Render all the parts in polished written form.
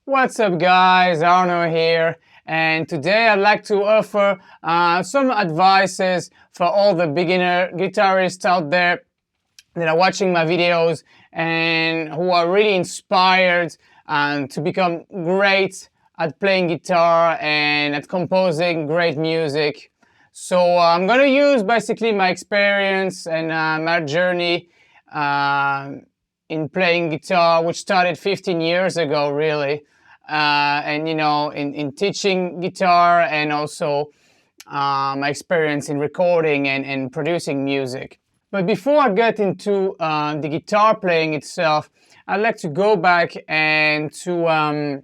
What's up guys, Arnaud here, and today I'd like to offer some advices for all the beginner guitarists out there that are watching my videos and who are really inspired to become great at playing guitar and at composing great music. So I'm gonna use basically my experience and my journey in playing guitar, which started 15 years ago really. And in teaching guitar, and also my experience in recording and producing music. But before I get into the guitar playing itself, I'd like to go back and to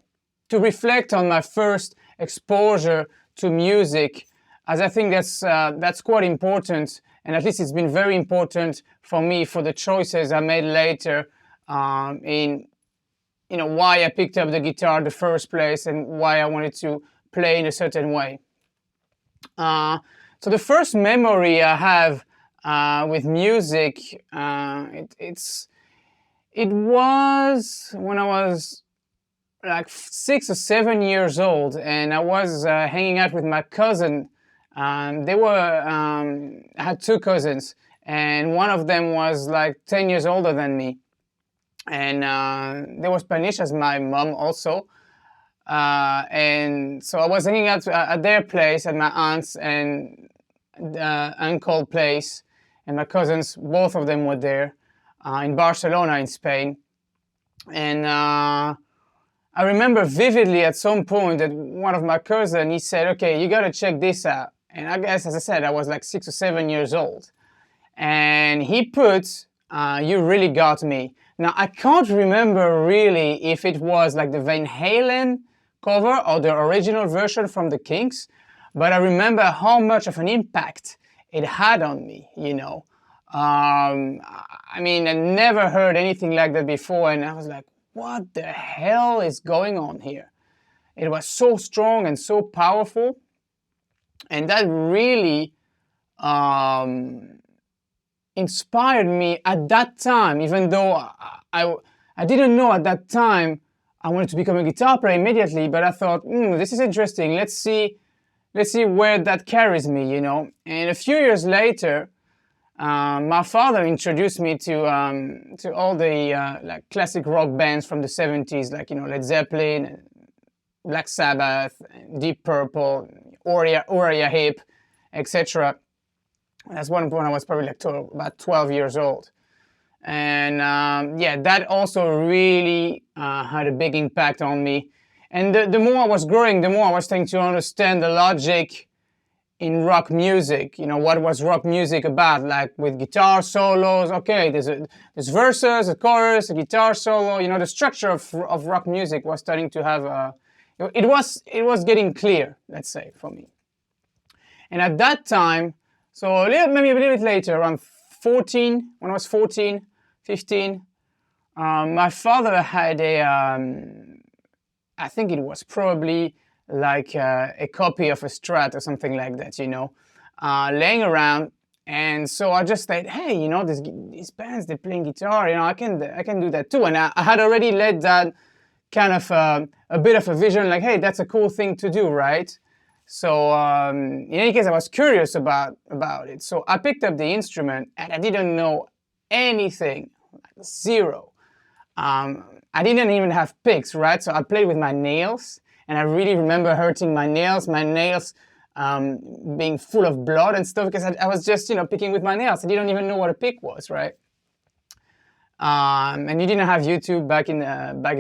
reflect on my first exposure to music, as I think that's quite important, and at least it's been very important for me for the choices I made later in why I picked up the guitar in the first place and why I wanted to play in a certain way. So the first memory I have with music, it was when I was like 6 or 7 years old, and I was hanging out with my cousin. I had two cousins, and one of them was like 10 years older than me. And they were Spanish as my mom also. And so I was hanging out at their place, at my aunt's and uncle place, and my cousins, both of them were there in Barcelona in Spain. And I remember vividly at some point that one of my cousins, he said, okay, you gotta check this out. And I guess, as I said, I was like 6 or 7 years old. And he put You Really Got Me. Now, I can't remember really if it was like the Van Halen cover or the original version from the Kinks, but I remember how much of an impact it had on me, I mean, I never heard anything like that before, and I was like, what the hell is going on here? It was so strong and so powerful, and that really inspired me at that time, even though I didn't know at that time I wanted to become a guitar player immediately, but I thought, this is interesting. Let's see where that carries me, And a few years later, my father introduced me to all the like classic rock bands from the 70s, like Led Zeppelin, Black Sabbath, Deep Purple, Uriah Heep, etc. That's one when I was probably like about 12 years old. And yeah, that also really had a big impact on me. And the more I was growing, the more I was starting to understand the logic in rock music. What was rock music about? Like with guitar solos, okay, there's verses, a chorus, a guitar solo. The structure of rock music was starting to have it was getting clear, let's say, for me. And at that time, so maybe a little bit later, around 14, when I was 14, 15, my father had I think it was probably like a copy of a Strat or something like that, laying around. And so I just thought, hey, these bands, they're playing guitar, I can do that too. And I had already let that kind of a bit of a vision, like, hey, that's a cool thing to do, right? So in any case, I was curious about it. So I picked up the instrument, and I didn't know anything, like zero. I didn't even have picks, right? So I played with my nails, and I really remember hurting my nails being full of blood and stuff, because I was just, picking with my nails. I didn't even know what a pick was, right? And you didn't have YouTube back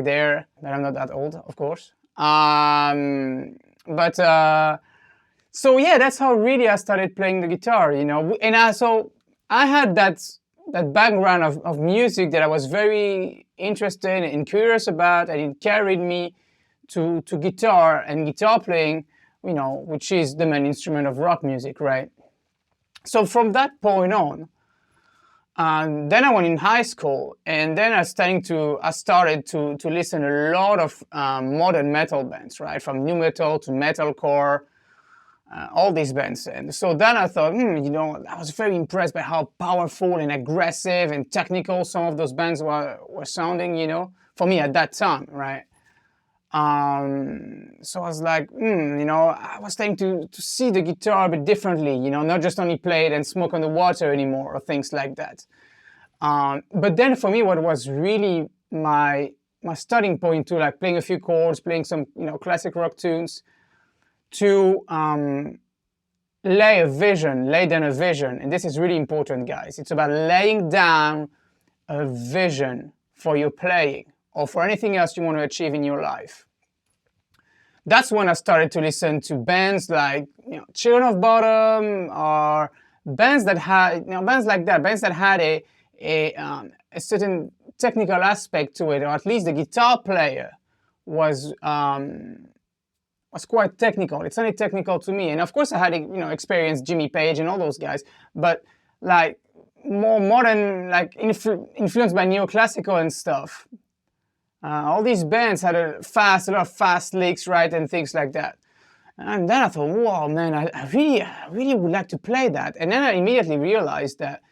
there, but I'm not that old, of course. So yeah, that's how really I started playing the guitar, And I had that background of music that I was very interested and curious about, and it carried me to guitar and guitar playing, which is the main instrument of rock music, right? So from that point on, then I went in high school, and then I started to listen a lot of modern metal bands, right? From nu metal to metalcore, all these bands. And so then I thought, I was very impressed by how powerful and aggressive and technical some of those bands were sounding, for me at that time, right? So I was like, I was starting to see the guitar a bit differently, not just only play it and smoke on the water anymore or things like that. But then for me, what was really my starting point to like playing a few chords, playing some classic rock tunes, to lay down a vision. And this is really important, guys. It's about laying down a vision for your playing or for anything else you want to achieve in your life. That's when I started to listen to bands like Children of Bottom, or bands that had bands like that, bands that had a certain technical aspect to it, or at least the guitar player was quite technical. It sounded technical to me, and of course I had experienced Jimmy Page and all those guys, but like more modern, like influenced by neoclassical and stuff. All these bands had a lot of fast licks, right, and things like that. And then I thought, wow, man, I really would like to play that. And then I immediately realized that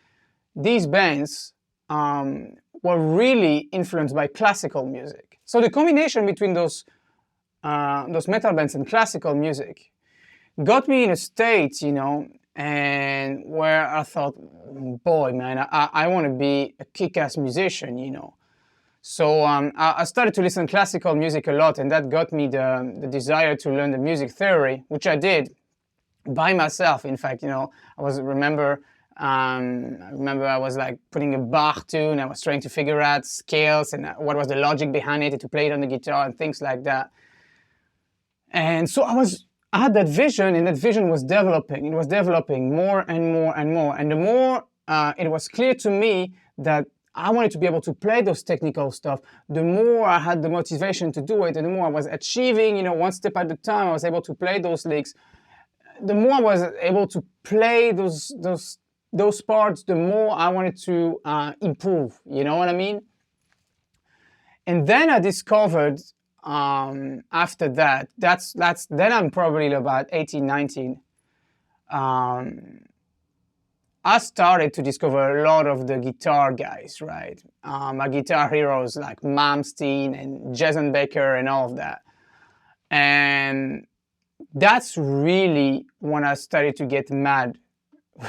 these bands were really influenced by classical music. So the combination between those metal bands and classical music got me in a state, and where I thought, boy, man, I want to be a kick-ass musician, So I started to listen to classical music a lot, and that got me the desire to learn the music theory, which I did by myself. In fact, I remember I was like putting a Bach tune. I was trying to figure out scales and what was the logic behind it to play it on the guitar and things like that. And so I had that vision, and that vision was developing. It was developing more and more and more. And the more it was clear to me that I wanted to be able to play those technical stuff, the more I had the motivation to do it, and the more I was achieving, one step at a time, I was able to play those licks. The more I was able to play those parts, the more I wanted to improve. You know what I mean? And then I discovered after that, then I'm probably about 18, 19. I started to discover a lot of the guitar guys, right? My guitar heroes like Malmsteen and Jason Baker and all of that. And that's really when I started to get mad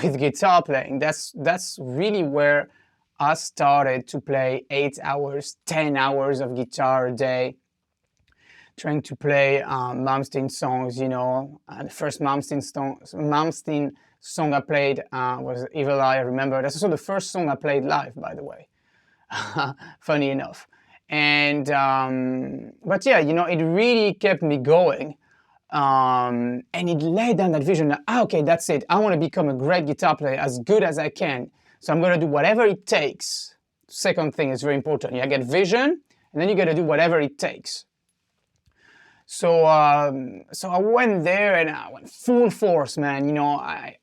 with guitar playing. That's really where I started to play 8 hours, 10 hours of guitar a day, trying to play Malmsteen songs, the first Malmsteen song I played was Evil Eye, I remember. That's also the first song I played live, by the way. Funny enough. And, but yeah, it really kept me going. And it laid down that vision that, okay, that's it. I want to become a great guitar player, as good as I can. So I'm going to do whatever it takes. Second thing is very important. You get vision, and then you got to do whatever it takes. So I went there and I went full force, man. I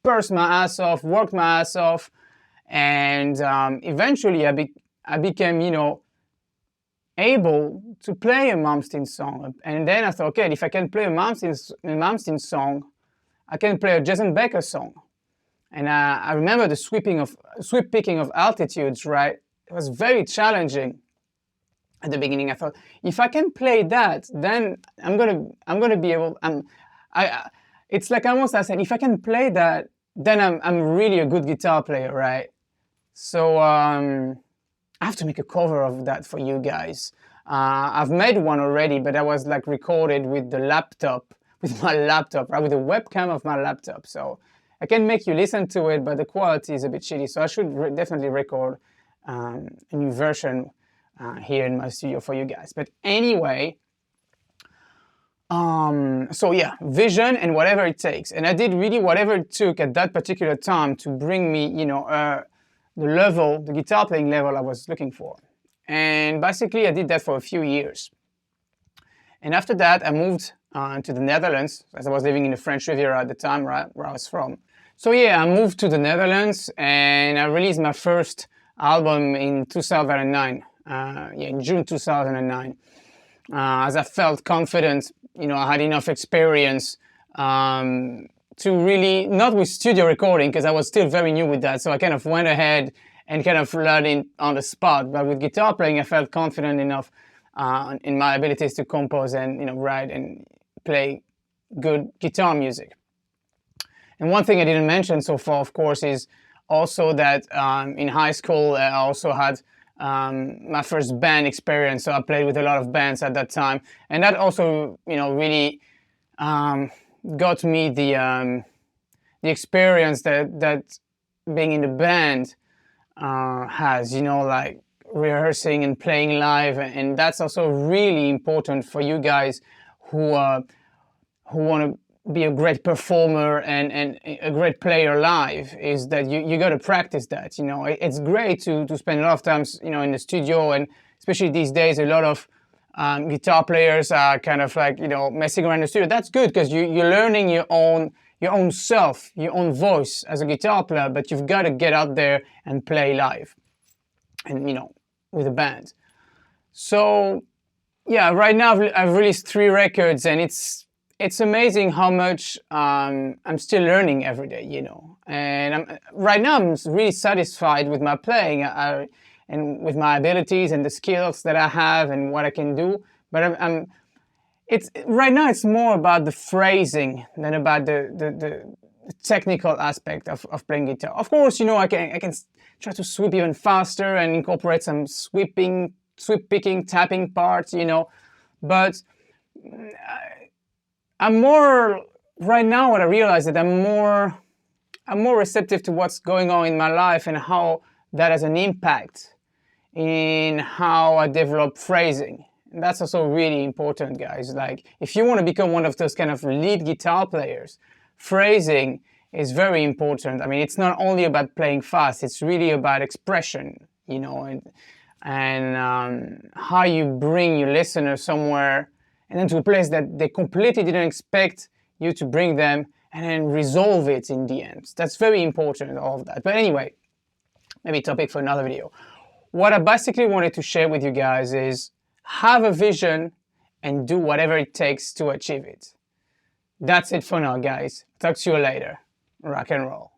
burst my ass off, worked my ass off, and eventually I became, able to play a Malmsteen song. And then I thought, okay, if I can play a Malmsteen song, I can play a Jason Baker song. And I remember the sweep picking of altitudes, right? It was very challenging. At the beginning, I thought, if I can play that, then I'm gonna be able. It's like almost I said, if I can play that, then I'm really a good guitar player, right? So I have to make a cover of that for you guys. I've made one already, but I was like recorded with my laptop, right, with the webcam of my laptop. So I can make you listen to it, but the quality is a bit shitty. So I should definitely record a new version here in my studio for you guys. But anyway, so yeah, vision and whatever it takes. And I did really whatever it took at that particular time to bring me, the guitar playing level I was looking for. And basically I did that for a few years. And after that, I moved to the Netherlands, as I was living in the French Riviera at the time, right, where I was from. So yeah, I moved to the Netherlands and I released my first album in 2009. In June 2009, as I felt confident, I had enough experience to really, not with studio recording, because I was still very new with that, so I kind of went ahead and kind of learned it on the spot, but with guitar playing, I felt confident enough in my abilities to compose and write and play good guitar music. And one thing I didn't mention so far, of course, is also that in high school I also had my first band experience. So I played with a lot of bands at that time, and that also really got me the experience that being in the band has, like rehearsing and playing live, and that's also really important for you guys who want to be a great performer and a great player live, is that you got to practice that. It's great to spend a lot of times in the studio, and especially these days a lot of guitar players are kind of like messing around in the studio. That's good because you're learning your own self, your own voice as a guitar player, but you've got to get out there and play live and with a band. So yeah, right now I've released 3 records, and it's amazing how much I'm still learning every day, and right now I'm really satisfied with my playing and with my abilities and the skills that I have and what I can do. But right now it's more about the phrasing than about the technical aspect of playing guitar. Of course, I can try to sweep even faster and incorporate some sweep picking, tapping parts, but I'm more, right now what I realize that I'm more receptive to what's going on in my life and how that has an impact in how I develop phrasing. And that's also really important, guys. Like, if you want to become one of those kind of lead guitar players, phrasing is very important. I mean, it's not only about playing fast, it's really about expression, and how you bring your listener somewhere and then to a place that they completely didn't expect you to bring them, and then resolve it in the end. That's very important, all of that. But anyway, maybe a topic for another video. What I basically wanted to share with you guys is have a vision and do whatever it takes to achieve it. That's it for now, guys. Talk to you later. Rock and roll.